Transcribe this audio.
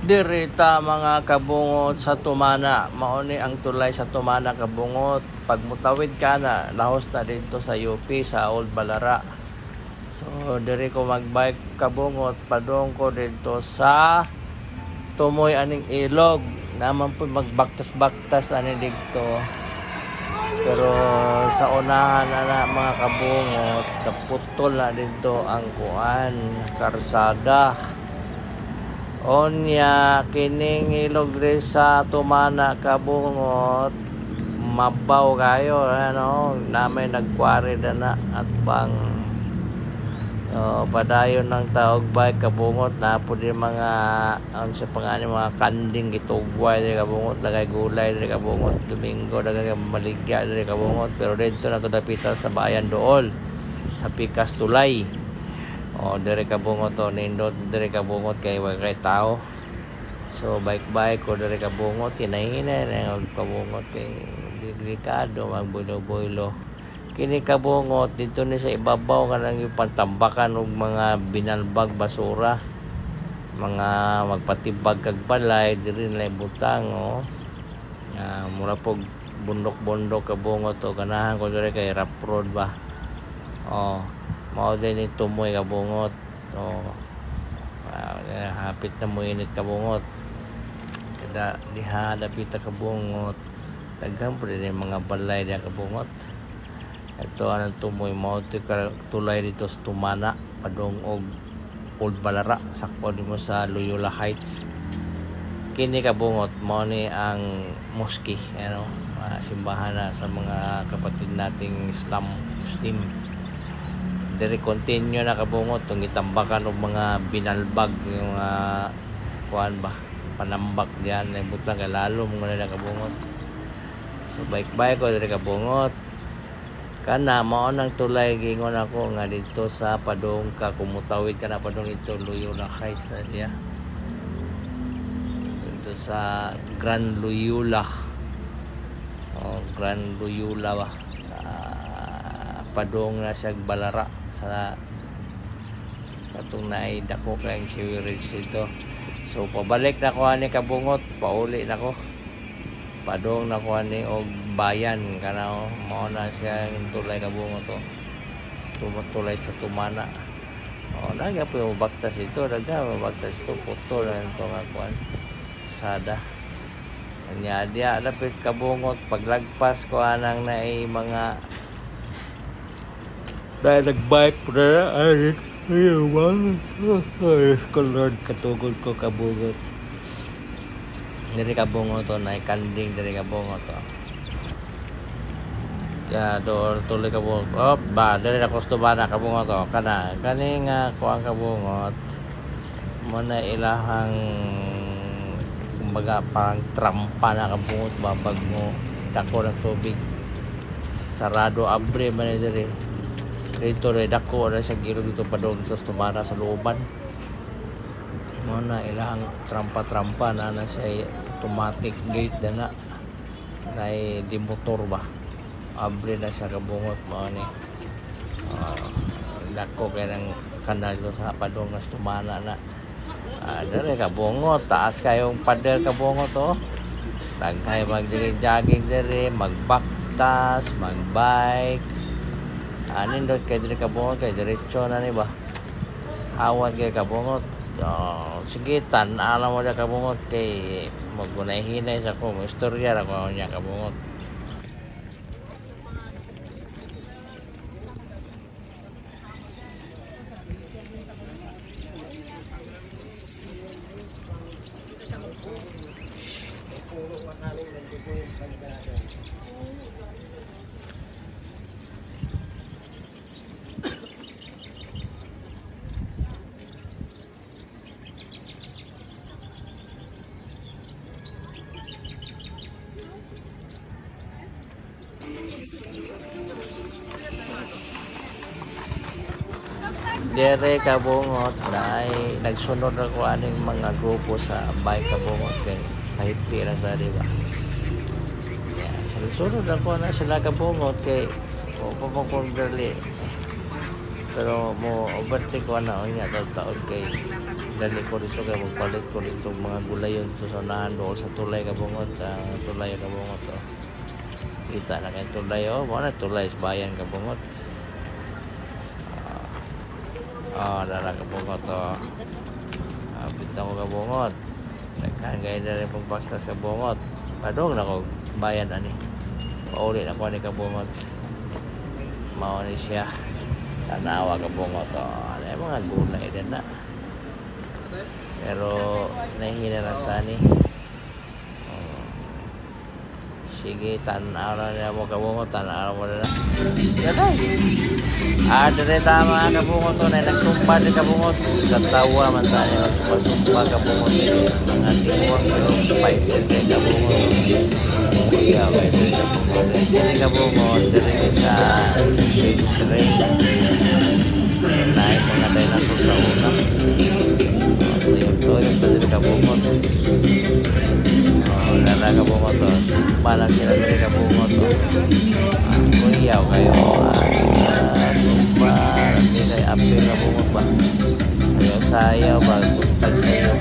Dirita mga kabungot sa Tumana, mauni ang tulay sa Tumana kabungot. Pag mutawid ka na, lahos na dito sa UP sa Old Balara. So diri ko magbike kabungot, padong ko dito sa Tumoy aning ilog. Naman po magbaktas-baktas ani dito. Pero sa unahan na mga kabungot, naputol na dito ang kuan, karsada. Onya kining ilog rin sa Tumana kabungot, mabaw kayo ano, namin nagkwari na at bang padayon ng taog bike kabungot na po din mga sa pangani mga kanding gitugway diri kabungot, lagay gulay diri kabungot, Domingo lagay maligya diri kabungot, pero dito na to dapitan sa bayan dool sa Pikas Tulay. Diri kabungot to nindot diri kabungot kay wa kay tao. So bike ko diri kabungot hinahinay na kabungot kay delikado magbulo-bulo. Kini kabungot dito ni sa ibabaw kanang yung pantambakan og mga binalbag basura. Mga magpatibag kag balay diri na butang mura pog bundok-bundok kabungot to ganahan ko diri kay rough road ba. Mao din ni Tumoy kabungot. Hapit na mo init kabungot. Kada diha dapita kabungot. Daghan po din mga balay diha kabungot. Ito ang Tumoy mao tulay dito sa Tumana, padong og Old Balara, sakpo mo sa Loyola Heights. Kini kabungot mao ni ang mosque, simbahan na sa mga kapatid nating Muslim. Diri continue na kabungot tong gitambakan og mga binalbag yung kuan ba panambak diyan na butang kay lalo mo na kabungot. So bike ko diri kabungot kana mao nang tulay gingon ako nga dito sa padong ka kumutawid ka na padong ito Loyola Heights na siya dito sa Grand Loyola Grand Loyola ba sa padong na siya Balara sa katong naay dako kay sewerage dito. So pabalik na ko ani kabungot, pauli na ko. Padong na ko ani og bayan kana mao na siya tulay kabungot to. Tumutulay sa Tumana. Naga po yung baktas ito, baktas ito, puto na ito nga kuan. Sada. Anya dia dapit kabungot paglagpas ko anang naay mga dahil nagbike po na ay Lord katugod ko kabungot diri kabungot to na kanding diri kabungot to kaya doon tuloy kabungot diri na Tumana kabungot to kani nga kuang kabungot mo na ilahang kumbaga parang trampa na kabungot babag mo dako ng tubig sarado abre man diri dito rin dako na siya giro dito padong sa Tumana sa looban mo na ilang trampa na siya automatic gate na di motor ba abre na siya kabungot mo ni dako kaya ng kanal dito sa padong sa Tumana na dere kabungot taas kayong pader kabungot daghay mag-jogging dere magbaktas magbike nindot kay diri kabungot kay diretso na ni ba awat kay kabungot sige tan-alam mo da kabungot kay magunay-hinay sa ko istorya ra ko nya kabungot. Dere kabungot na ay nagsunod ako aning mga grupo sa bike kabungot kay kahit pira sa diba. Nagsunod ako na sila kabungot kay papakong dali Pero mo obati ko na o nga taon kay dali ko dito kay magpalit ko dito mga gulayon sa unahan doon sa tulay kabungot, tulay kabungot to. Kita na kay tulay mo na tulay sa bayan kabungot. Dala kabungot to. Bitaw ko kabungot. Tagkan kay dali pagbaktas kabungot. Padong na ko bayan ani. Pauli na ko ni kabungot. Mao ni siya. Tanawa kabungot to. Ano mga gulay din na. Pero nahihina na tani. Sige, tanaw na niya mo kabungot, tanaw mo na na. Ganay. Dire tama kabungot to na nagsumpa din kabungot. Katawa man tayo nagsumpa kabungot din. Mga tiwang pero fight din kabungot. Iya, may din kabungot. Dire kabungot, dire sa street train. Naik mga dinosaur sa una. Yung dire kabungot. Nara kabungot to. Balang sila dire kabungot to. Kuyaw kayo. Sumpa. Hindi kayo apil kabungot ba? Sayaw-sayaw ba? Buntag sayo.